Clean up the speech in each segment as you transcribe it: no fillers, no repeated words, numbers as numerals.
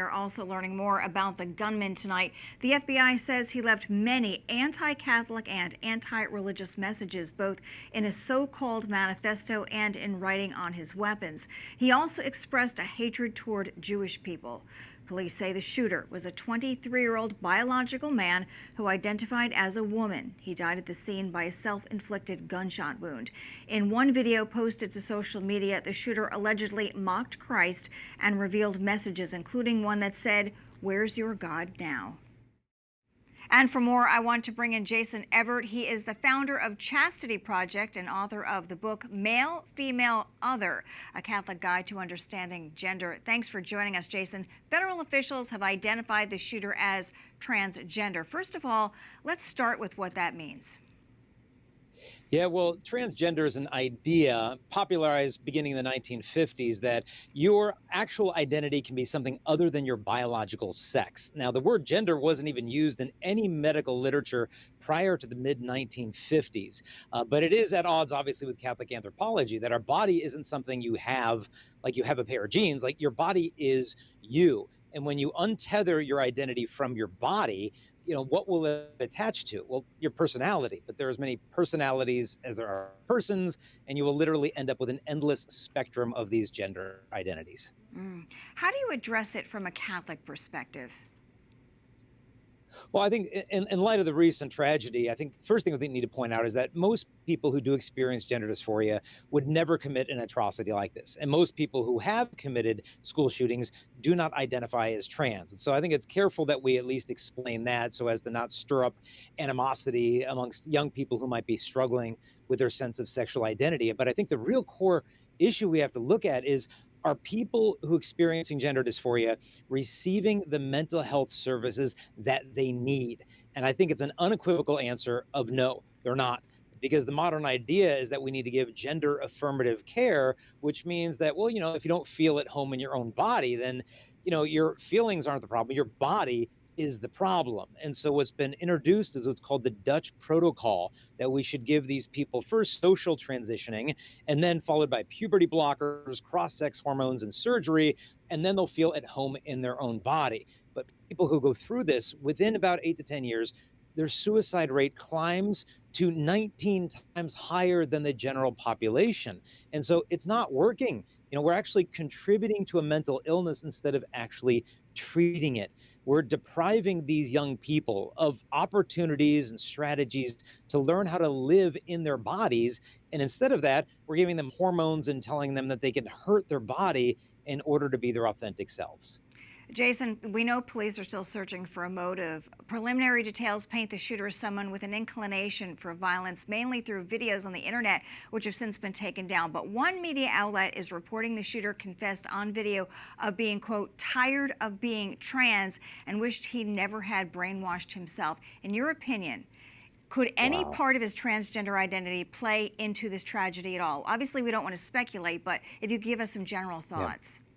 are also learning more about the gunman tonight. The FBI says he left many anti-Catholic and anti-religious messages, both in a so-called manifesto and in writing on his weapons. He also expressed a hatred toward Jewish people. Police say the shooter was a 23-year-old biological man who identified as a woman. He died at the scene by a self-inflicted gunshot wound. In one video posted to social media, the shooter allegedly mocked Christ and revealed messages, including one that said, "Where's your God now?" And for more, I want to bring in Jason Evert. He is the founder of Chastity Project and author of the book Male, Female, Other, a Catholic Guide to Understanding Gender. Thanks for joining us, Jason. Federal officials have identified the shooter as transgender. First of all, let's start with what that means. Yeah, well, transgender is an idea popularized beginning in the 1950s that your actual identity can be something other than your biological sex. Now, the word gender wasn't even used in any medical literature prior to the mid-1950s, but it is at odds, obviously, with Catholic anthropology that our body isn't something you have, like you have a pair of jeans, like your body is you. And when you untether your identity from your body, what will it attach to? Well, your personality, but there are as many personalities as there are persons, and you will literally end up with an endless spectrum of these gender identities. How do you address it from a Catholic perspective? Well, I think in light of the recent tragedy, I think first thing we need to point out is that most people who do experience gender dysphoria would never commit an atrocity like this. And most people who have committed school shootings do not identify as trans. And so I think it's careful that we at least explain that so as to not stir up animosity amongst young people who might be struggling with their sense of sexual identity. But I think the real core issue we have to look at is, are people who experiencing gender dysphoria receiving the mental health services that they need? And I think it's an unequivocal answer of no, they're not. Because the modern idea is that we need to give gender affirmative care, which means that, well, if you don't feel at home in your own body, then, your feelings aren't the problem. Your body is the problem. And so what's been introduced is what's called the Dutch protocol, that we should give these people first social transitioning, and then followed by puberty blockers, cross-sex hormones, and surgery, and then they'll feel at home in their own body. But people who go through this, within about 8 to 10 years, their suicide rate climbs to 19 times higher than the general population. And so it's not working. We're actually contributing to a mental illness instead of actually treating it. We're depriving these young people of opportunities and strategies to learn how to live in their bodies. And instead of that, we're giving them hormones and telling them that they can hurt their body in order to be their authentic selves. Jason, we know police are still searching for a motive. Preliminary details paint the shooter as someone with an inclination for violence, mainly through videos on the internet, which have since been taken down. But one media outlet is reporting the shooter confessed on video of being, quote, tired of being trans and wished he never had brainwashed himself. In your opinion, could any part of his transgender identity play into this tragedy at all? Obviously, we don't want to speculate, but if you give us some general thoughts. Yeah.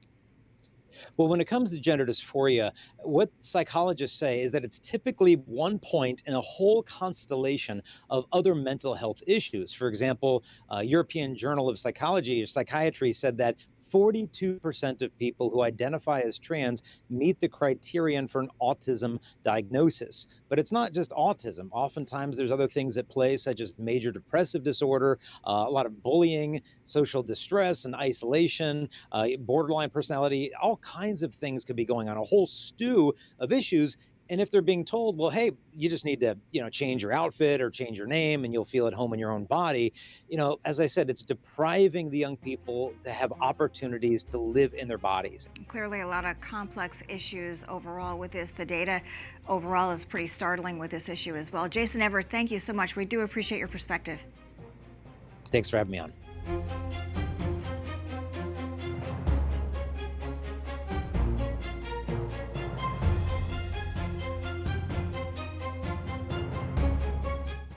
Well, when it comes to gender dysphoria, what psychologists say is that it's typically one point in a whole constellation of other mental health issues. For example, European Journal of Psychology or Psychiatry said that 42% of people who identify as trans meet the criterion for an autism diagnosis. But it's not just autism. Oftentimes there's other things at play, such as major depressive disorder, a lot of bullying, social distress and isolation, borderline personality, all kinds of things could be going on, a whole stew of issues. And if they're being told, well, hey, you just need to, change your outfit or change your name and you'll feel at home in your own body, as I said, it's depriving the young people to have opportunities to live in their bodies. Clearly a lot of complex issues overall with this. The data overall is pretty startling with this issue as well. Jason Evert, thank you so much. We do appreciate your perspective. Thanks for having me on.